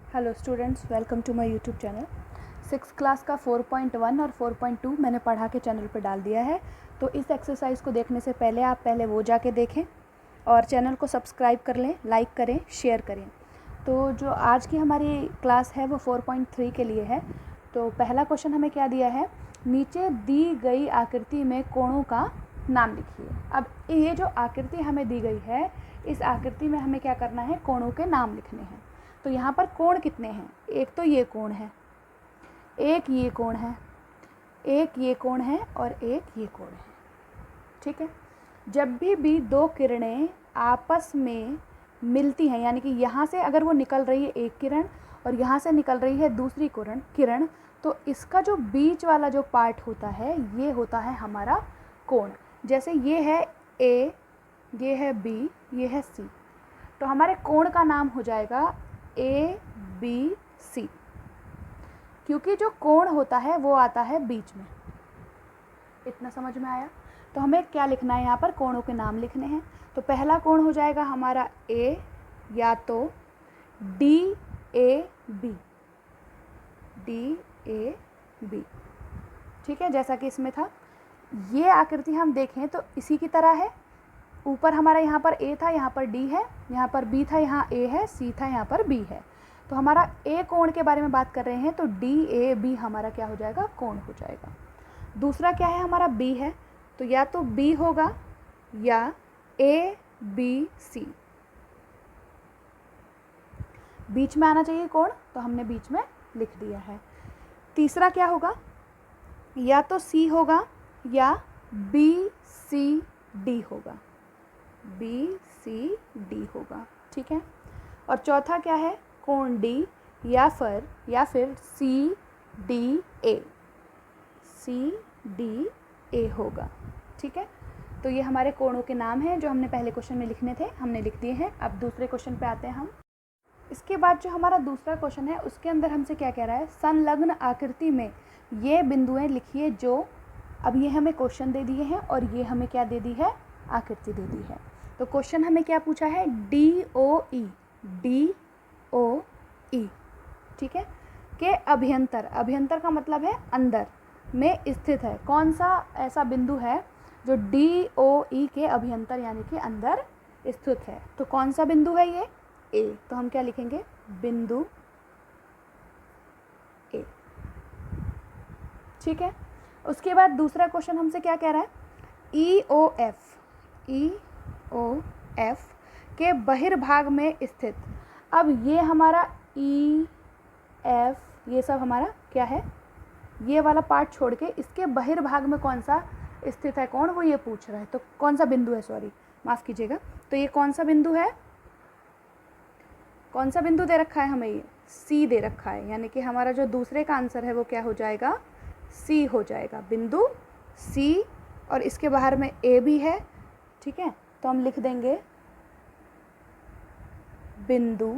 Hello students, welcome to my YouTube channel. 6th class का 4.1 और 4.2 मैंने पढ़ा के चैनल पर डाल दिया है। तो इस एक्सरसाइज को देखने से पहले आप वो जाके देखें और चैनल को सब्सक्राइब कर लें, लाइक करें, शेयर करें। तो जो आज की हमारी क्लास है वो 4.3 के लिए है। तो पहला क्वेश्चन हमें क्या दिया है, नीचे दी गई आकृति में कोणों का नाम लिखिए। अब ये जो आकृति हमें दी गई है, इस आकृति में हमें क्या करना है, कोणों के नाम लिखने हैं। तो यहाँ पर कोण कितने हैं, एक तो ये कोण है, एक ये कोण है, एक ये कोण है और एक ये कोण है। ठीक है। जब भी दो किरणें आपस में मिलती हैं, यानी कि यहाँ से अगर वो निकल रही है एक किरण और यहाँ से निकल रही है दूसरी किरण, तो इसका जो बीच वाला जो पार्ट होता है ये होता है हमारा कोण। जैसे ये है ए, ये है बी, ये है सी, तो हमारे कोण का नाम हो जाएगा ए बी सी, क्योंकि जो कोण होता है वो आता है बीच में। इतना समझ में आया। तो हमें क्या लिखना है, यहाँ पर कोणों के नाम लिखने हैं। तो पहला कोण हो जाएगा हमारा ए, या तो D A B, D A B. ठीक है, जैसा कि इसमें था। ये आकृति हम देखें तो इसी की तरह है। ऊपर हमारा यहाँ पर ए था, यहाँ पर डी है, यहाँ पर बी था, यहाँ ए है, सी था, यहाँ पर बी है। तो हमारा ए कोण के बारे में बात कर रहे हैं, तो डी ए बी हमारा क्या हो जाएगा, कोण हो जाएगा। दूसरा क्या है, हमारा बी है, तो या तो बी होगा या ए बी सी, बीच में आना चाहिए कोण, तो हमने बीच में लिख दिया है। तीसरा क्या होगा, या तो सी होगा या बी सी डी होगा, बी सी डी होगा। ठीक है। और चौथा क्या है, कोण डी या फिर C D A, C D A होगा। ठीक है। तो ये हमारे कोणों के नाम हैं जो हमने पहले क्वेश्चन में लिखने थे, हमने लिख दिए हैं। अब दूसरे क्वेश्चन पे आते हैं हम। इसके बाद जो हमारा दूसरा क्वेश्चन है उसके अंदर हमसे क्या कह रहा है, संलग्न आकृति में ये बिंदुएं लिखिए जो, अब ये हमें क्वेश्चन दे दिए हैं और ये हमें क्या दे दी है, आकृति दे दी है। तो क्वेश्चन हमें क्या पूछा है, डी ओ ई, डी ओ ई, ठीक है, के अभ्यंतर, अभ्यंतर का मतलब है अंदर में स्थित है। कौन सा ऐसा बिंदु है जो डी ओ ई के अभ्यंतर यानी कि अंदर स्थित है। तो कौन सा बिंदु है ये, ए। तो हम क्या लिखेंगे, बिंदु ए। ठीक है। उसके बाद दूसरा क्वेश्चन हमसे क्या कह रहा है, ई ओ एफ, ई ओ एफ के बहिर्भाग में स्थित। अब ये हमारा ई एफ, ये सब हमारा क्या है, ये वाला पार्ट छोड़ के इसके बहिर्भाग में कौन सा स्थित है कौन, वो ये पूछ रहा है। तो कौन सा बिंदु है, सॉरी माफ़ कीजिएगा, तो ये कौन सा बिंदु है, कौन सा बिंदु दे रखा है हमें, ये सी दे रखा है, यानी कि हमारा जो दूसरे का आंसर है वो क्या हो जाएगा, सी हो जाएगा, बिंदु सी। और इसके बाहर में ए भी है। ठीक है। तो हम लिख देंगे बिंदु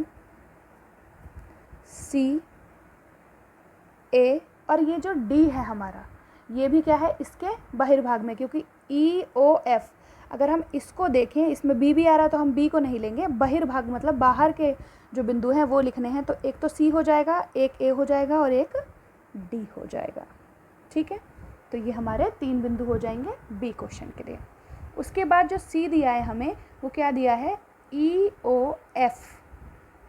सी ए, और ये जो डी है हमारा, ये भी क्या है, इसके बहिर्भाग में, क्योंकि ई ओ एफ अगर हम इसको देखें, इसमें बी भी आ रहा है तो हम बी को नहीं लेंगे, बहिर्भाग मतलब बाहर के जो बिंदु हैं वो लिखने हैं। तो एक तो सी हो जाएगा, एक ए हो जाएगा और एक डी हो जाएगा। ठीक है। तो ये हमारे 3 बिंदु हो जाएंगे बी क्वेश्चन के लिए। उसके बाद जो सी दिया है हमें, वो क्या दिया है, ई ओ एफ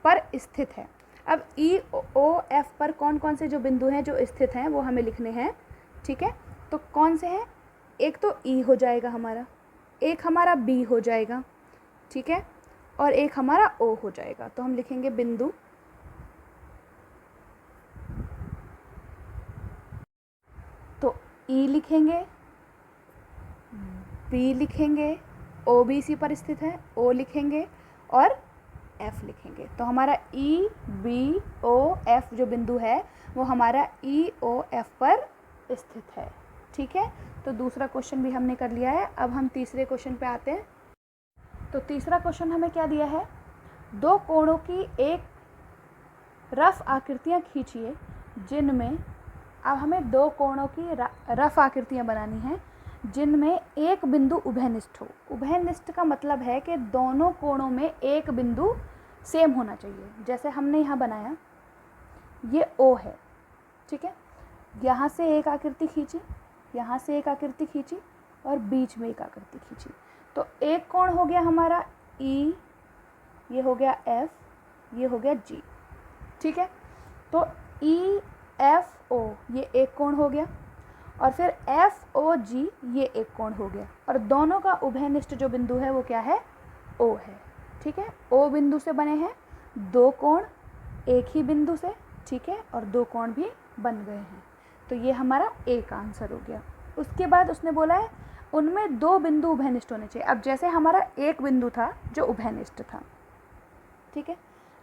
पर स्थित है। अब ई ओ एफ पर कौन कौन से जो बिंदु हैं जो स्थित हैं वो हमें लिखने हैं। ठीक है। तो कौन से हैं, एक तो ई हो जाएगा हमारा, एक हमारा बी हो जाएगा, ठीक है, और एक हमारा ओ हो जाएगा। तो हम लिखेंगे बिंदु तो ई लिखेंगे, बी लिखेंगे, ओ बी सी पर स्थित है, ओ लिखेंगे और एफ लिखेंगे। तो हमारा ई बी ओ एफ जो बिंदु है वो हमारा ई ओ एफ पर स्थित है। ठीक है। तो दूसरा क्वेश्चन भी हमने कर लिया है। अब हम तीसरे क्वेश्चन पे आते हैं। तो तीसरा क्वेश्चन हमें क्या दिया है, दो कोणों की एक रफ आकृतियाँ खींचिए जिनमें, अब हमें दो कोणों की रफ आकृतियाँ बनानी हैं जिनमें एक बिंदु उभयनिष्ठ हो। उभयनिष्ठ का मतलब है कि दोनों कोणों में एक बिंदु सेम होना चाहिए। जैसे हमने यहाँ बनाया, ये O है, ठीक है। यहाँ से एक आकृति खींची, यहाँ से एक आकृति खींची और बीच में एक आकृति खींची, तो एक कोण हो गया हमारा E, ये हो गया F, ये हो गया G, ठीक है। तो EFO ये एक कोण हो गया और फिर FOG ये एक कोण हो गया, और दोनों का उभयनिष्ठ जो बिंदु है वो क्या है, O है, ठीक है। O बिंदु से बने हैं दो कोण एक ही बिंदु से, ठीक है, और दो कोण भी बन गए हैं, तो ये हमारा A का आंसर हो गया। उसके बाद उसने बोला है उनमें दो बिंदु उभयनिष्ठ होने चाहिए। अब जैसे हमारा एक बिंदु था जो उभयनिष्ठ था, ठीक है,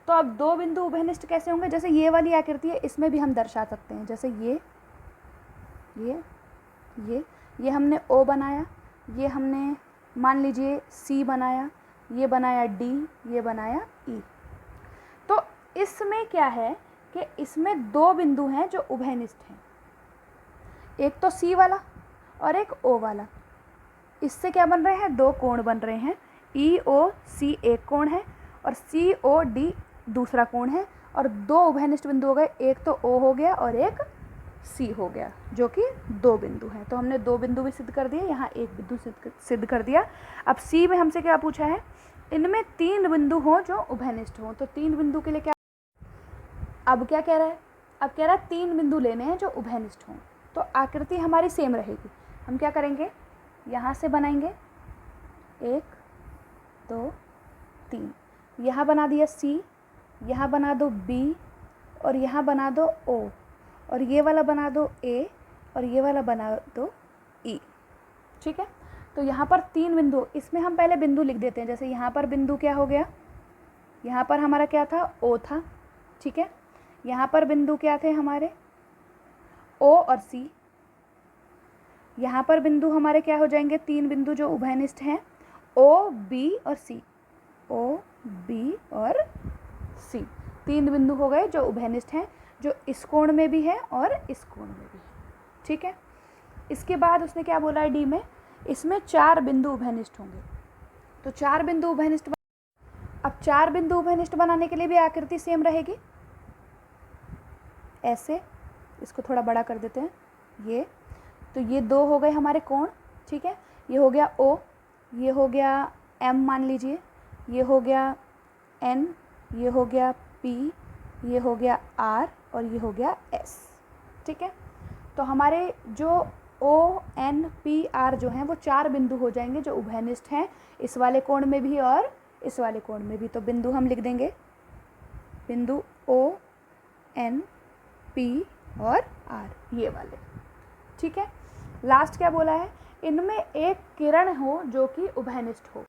तो अब दो बिंदु उभयनिष्ठ कैसे होंगे, जैसे ये वाली आकृति है इसमें भी हम दर्शा सकते हैं, जैसे ये हमने O बनाया, ये हमने मान लीजिए C बनाया, ये बनाया D, ये बनाया E। तो इसमें क्या है कि इसमें दो बिंदु हैं जो उभयनिष्ठ हैं, एक तो C वाला और एक O वाला। इससे क्या बन रहे हैं, दो कोण बन रहे हैं, EOC एक कोण है और COD दूसरा कोण है, और दो उभयनिष्ठ बिंदु हो गए, एक तो O हो गया और एक C हो गया, जो कि दो बिंदु हैं। तो हमने दो बिंदु भी सिद्ध कर दिए, यहाँ एक बिंदु सिद्ध कर दिया। अब C में हमसे क्या पूछा है, इनमें तीन बिंदु हों जो उभयनिष्ठ हों, तो तीन बिंदु के लिए क्या, अब क्या कह रहा है, अब कह रहा है तीन बिंदु लेने हैं जो उभयनिष्ठ हों। तो आकृति हमारी सेम रहेगी, हम क्या करेंगे, यहाँ से बनाएंगे 1 2 3, यहाँ बना दिया C, यहाँ बना दो B और यहाँ बना दो O, और ये वाला बना दो A और ये वाला बना दो E, ठीक है। तो यहाँ पर तीन बिंदु, इसमें हम पहले बिंदु लिख देते हैं। जैसे यहाँ पर बिंदु क्या हो गया, यहाँ पर हमारा क्या था, O था, ठीक है। यहाँ पर बिंदु क्या थे हमारे, O और C। यहाँ पर बिंदु हमारे क्या हो जाएंगे, तीन बिंदु जो उभयनिष्ठ हैं, O, B और C, O, B और C, तीन बिंदु हो गए जो उभयनिष्ठ हैं, जो इस कोण में भी है और इस कोण में भी है, ठीक है। इसके बाद उसने क्या बोला है, D में, इसमें चार बिंदु उभयनिष्ठ होंगे। तो चार बिंदु उभयनिष्ठ, अब चार बिंदु उभयनिष्ठ बनाने के लिए भी आकृति सेम रहेगी, ऐसे, इसको थोड़ा बड़ा कर देते हैं, ये, तो ये दो हो गए हमारे कोण, ठीक है। ये हो गया O, ये हो गया M मान लीजिए, ये हो गया N, ये हो गया P, ये हो गया R और ये हो गया S, ठीक है। तो हमारे जो O, N, P, R जो हैं वो चार बिंदु हो जाएंगे जो उभयनिष्ठ हैं, इस वाले कोण में भी और इस वाले कोण में भी। तो बिंदु हम लिख देंगे, बिंदु O, N, P और R, ये वाले, ठीक है। लास्ट क्या बोला है, इनमें एक किरण हो जो कि उभयनिष्ठ हो।